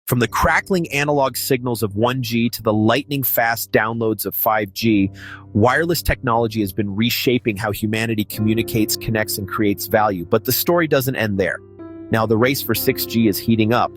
From the crackling analog signals of 1G to the lightning-fast downloads of 5G, wireless technology has been reshaping how humanity communicates, connects, and creates value. But the story doesn't end there. Now, the race for 6G is heating up,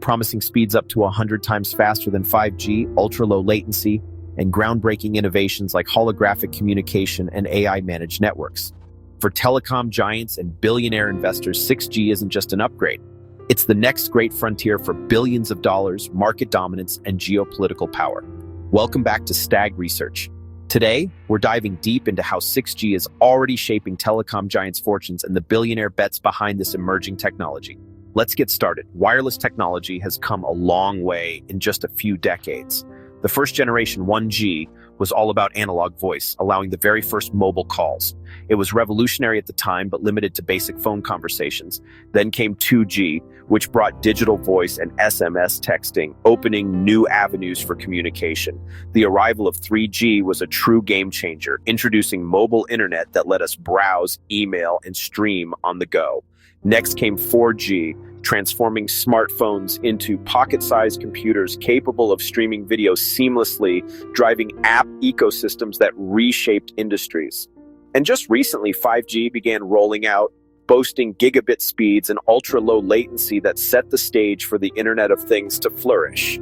promising speeds up to 100 times faster than 5G, ultra-low latency, and groundbreaking innovations like holographic communication and AI-managed networks. For telecom giants and billionaire investors, 6G isn't just an upgrade. It's the next great frontier for billions of dollars, market dominance, and geopolitical power. Welcome back to Stag Research. Today, we're diving deep into how 6G is already shaping telecom giants' fortunes and the billionaire bets behind this emerging technology. Let's get started. Wireless technology has come a long way in just a few decades. The first generation 1G was all about analog voice, allowing the very first mobile calls. It was revolutionary at the time, but limited to basic phone conversations. Then came 2G, which brought digital voice and SMS texting, opening new avenues for communication. The arrival of 3G was a true game changer, introducing mobile internet that let us browse, email, and stream on the go. Next came 4G, transforming smartphones into pocket-sized computers capable of streaming video seamlessly, driving app ecosystems that reshaped industries. And just recently, 5G began rolling out, boasting gigabit speeds and ultra-low latency that set the stage for the Internet of Things to flourish.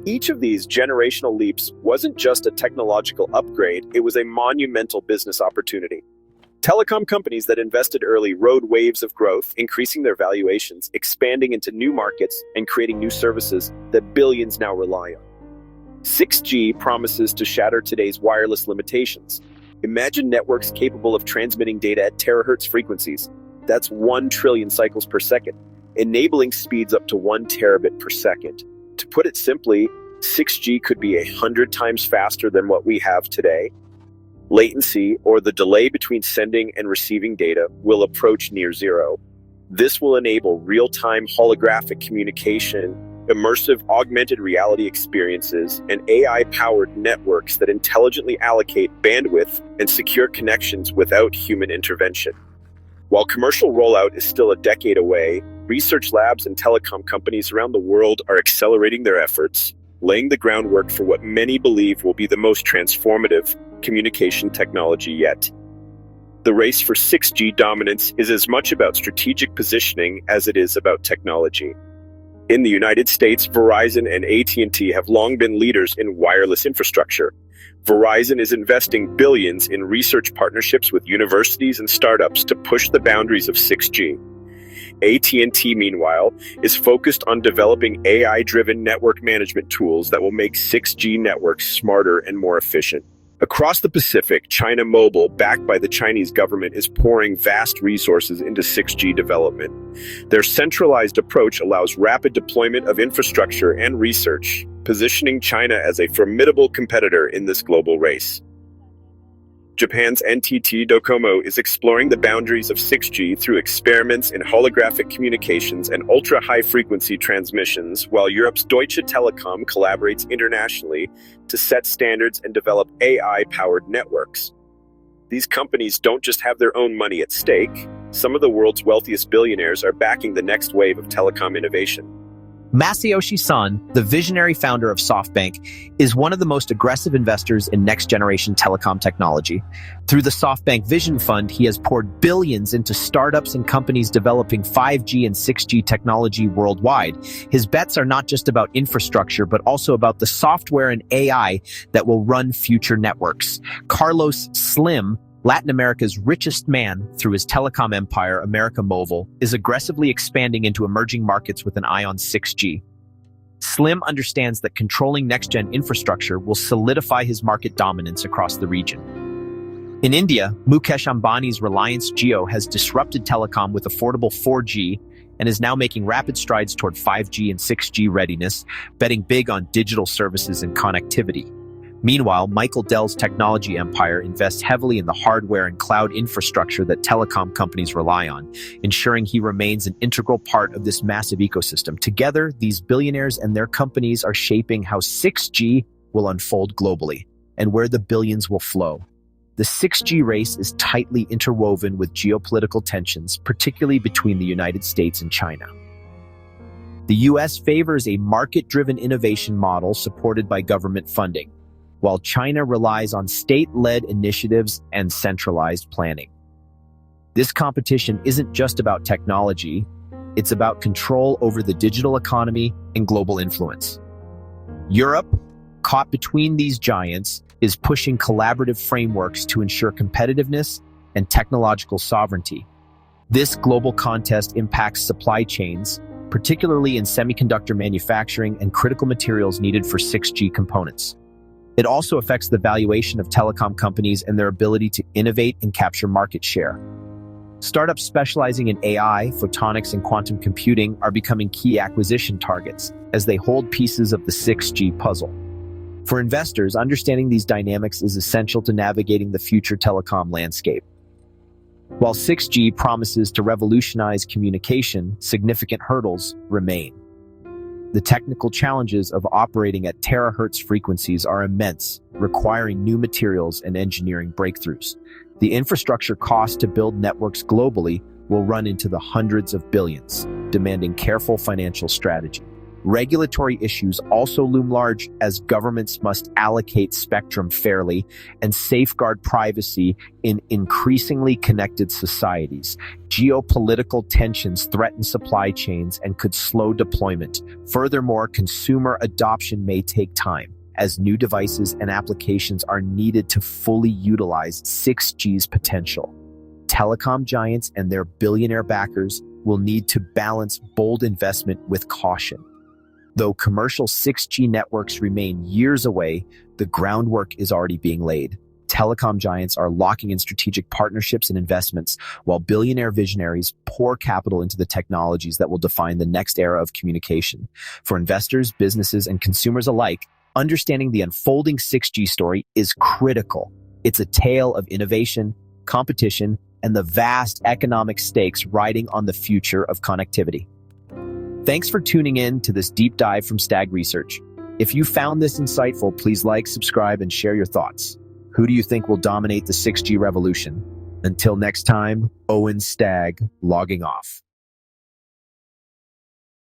Each of these generational leaps wasn't just a technological upgrade, it was a monumental business opportunity. Telecom companies that invested early rode waves of growth, increasing their valuations, expanding into new markets, and creating new services that billions now rely on. 6G promises to shatter today's wireless limitations. Imagine networks capable of transmitting data at terahertz frequencies. That's 1 trillion cycles per second, enabling speeds up to 1 terabit per second. To put it simply, 6G could be 100 times faster than what we have today. Latency, or the delay between sending and receiving data, will approach near zero. This will enable real-time holographic communication, immersive augmented reality experiences, and AI-powered networks that intelligently allocate bandwidth and secure connections without human intervention. While commercial rollout is still a decade away, research labs and telecom companies around the world are accelerating their efforts, laying the groundwork for what many believe will be the most transformative communication technology yet. The race for 6G dominance is as much about strategic positioning as it is about technology. In the United States, Verizon and AT&T have long been leaders in wireless infrastructure. Verizon is investing billions in research partnerships with universities and startups to push the boundaries of 6G. AT&T, meanwhile, is focused on developing AI-driven network management tools that will make 6G networks smarter and more efficient. Across the Pacific, China Mobile, backed by the Chinese government, is pouring vast resources into 6G development. Their centralized approach allows rapid deployment of infrastructure and research, positioning China as a formidable competitor in this global race. Japan's NTT Docomo is exploring the boundaries of 6G through experiments in holographic communications and ultra-high-frequency transmissions, while Europe's Deutsche Telekom collaborates internationally to set standards and develop AI-powered networks. These companies don't just have their own money at stake. Some of the world's wealthiest billionaires are backing the next wave of telecom innovation. Masayoshi Son, the visionary founder of SoftBank, is one of the most aggressive investors in next-generation telecom technology. Through the SoftBank Vision Fund, he has poured billions into startups and companies developing 5G and 6G technology worldwide. His bets are not just about infrastructure, but also about the software and AI that will run future networks. Carlos Slim, Latin America's richest man through his telecom empire, América Móvil, is aggressively expanding into emerging markets with an eye on 6G. Slim understands that controlling next-gen infrastructure will solidify his market dominance across the region. In India, Mukesh Ambani's Reliance Jio has disrupted telecom with affordable 4G and is now making rapid strides toward 5G and 6G readiness, betting big on digital services and connectivity. Meanwhile, Michael Dell's technology empire invests heavily in the hardware and cloud infrastructure that telecom companies rely on, ensuring he remains an integral part of this massive ecosystem. Together, these billionaires and their companies are shaping how 6G will unfold globally and where the billions will flow. The 6G race is tightly interwoven with geopolitical tensions, particularly between the United States and China. The US favors a market-driven innovation model supported by government funding, while China relies on state-led initiatives and centralized planning. This competition isn't just about technology, it's about control over the digital economy and global influence. Europe, caught between these giants, is pushing collaborative frameworks to ensure competitiveness and technological sovereignty. This global contest impacts supply chains, particularly in semiconductor manufacturing and critical materials needed for 6G components. It also affects the valuation of telecom companies and their ability to innovate and capture market share. Startups specializing in AI, photonics, and quantum computing are becoming key acquisition targets as they hold pieces of the 6G puzzle. For investors, understanding these dynamics is essential to navigating the future telecom landscape. While 6G promises to revolutionize communication, significant hurdles remain. The technical challenges of operating at terahertz frequencies are immense, requiring new materials and engineering breakthroughs. The infrastructure cost to build networks globally will run into the hundreds of billions, demanding careful financial strategy. Regulatory issues also loom large as governments must allocate spectrum fairly and safeguard privacy in increasingly connected societies. Geopolitical tensions threaten supply chains and could slow deployment. Furthermore, consumer adoption may take time, as new devices and applications are needed to fully utilize 6G's potential. Telecom giants and their billionaire backers will need to balance bold investment with caution. Though commercial 6G networks remain years away, the groundwork is already being laid. Telecom giants are locking in strategic partnerships and investments, while billionaire visionaries pour capital into the technologies that will define the next era of communication. For investors, businesses, and consumers alike, understanding the unfolding 6G story is critical. It's a tale of innovation, competition, and the vast economic stakes riding on the future of connectivity. Thanks for tuning in to this deep dive from Stag Research. If you found this insightful, please like, subscribe, and share your thoughts. Who do you think will dominate the 6G revolution? Until next time, Owen Stag logging off.